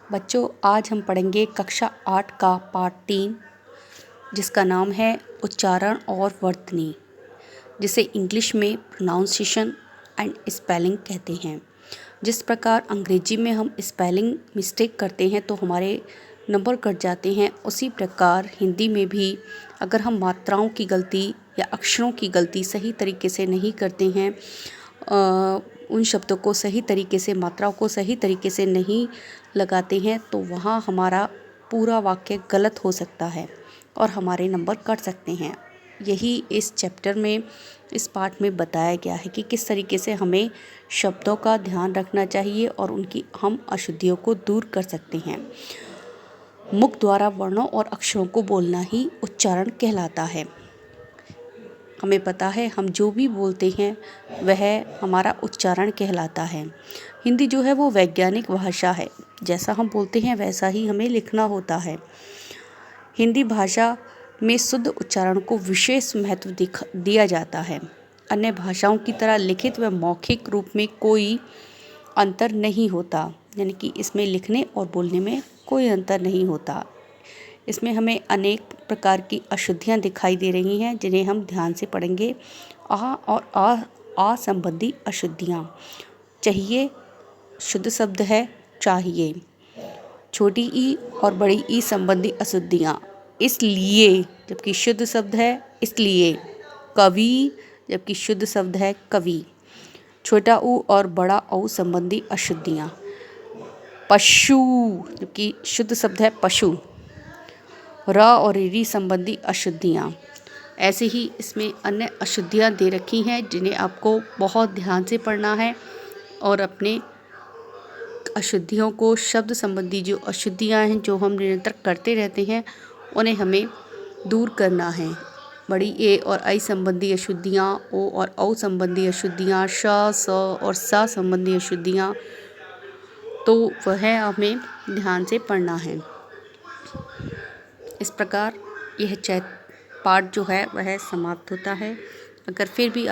बच्चों, आज हम पढ़ेंगे कक्षा 8 का पाठ 3, जिसका नाम है उच्चारण और वर्तनी, जिसे इंग्लिश में प्रोनाउंसिएशन एंड स्पेलिंग कहते हैं। जिस प्रकार अंग्रेजी में हम स्पेलिंग मिस्टेक करते हैं तो हमारे नंबर कट जाते हैं, उसी प्रकार हिंदी में भी अगर हम मात्राओं की गलती या अक्षरों की गलती सही तरीके से नहीं करते हैं, उन शब्दों को सही तरीके से, मात्राओं को सही तरीके से नहीं लगाते हैं, तो वहाँ हमारा पूरा वाक्य गलत हो सकता है और हमारे नंबर कट सकते हैं। यही इस चैप्टर में, इस पाठ में बताया गया है कि किस तरीके से हमें शब्दों का ध्यान रखना चाहिए और उनकी हम अशुद्धियों को दूर कर सकते हैं। मुख द्वारा वर्णों और अक्षरों को बोलना ही उच्चारण कहलाता है। हमें पता है, हम जो भी बोलते हैं वह हमारा उच्चारण कहलाता है। हिंदी जो है वो वैज्ञानिक भाषा है, जैसा हम बोलते हैं वैसा ही हमें लिखना होता है। हिंदी भाषा में शुद्ध उच्चारण को विशेष महत्व दिया जाता है। अन्य भाषाओं की तरह लिखित व मौखिक रूप में कोई अंतर नहीं होता, यानी कि इसमें लिखने और बोलने में कोई अंतर नहीं होता। इसमें हमें अनेक प्रकार की अशुद्धियाँ दिखाई दे रही हैं, जिन्हें हम ध्यान से पढ़ेंगे। आ और आ संबंधी अशुद्धियाँ। चाहिए शुद्ध शब्द है चाहिए। छोटी ई और बड़ी ई संबंधी अशुद्धियाँ। इसलिए जबकि शुद्ध शब्द है इसलिए। कवि जबकि शुद्ध शब्द है कवि। छोटा ऊ और बड़ा औ संबंधी अशुद्धियाँ। पशु जबकि शुद्ध शब्द है पशु। र और री संबंधी अशुद्धियाँ। ऐसे ही इसमें अन्य अशुद्धियाँ दे रखी हैं, जिन्हें आपको बहुत ध्यान से पढ़ना है और अपने अशुद्धियों को, शब्द संबंधी जो अशुद्धियाँ हैं जो हम निरंतर करते रहते हैं, उन्हें हमें दूर करना है। बड़ी ए और आई संबंधी अशुद्धियाँ, ओ और औ संबंधी अशुद्धियाँ, श, स और सा संबंधी अशुद्धियाँ, तो वह हमें ध्यान से पढ़ना है। इस प्रकार यह पाठ जो है वह समाप्त होता है। अगर फिर भी आप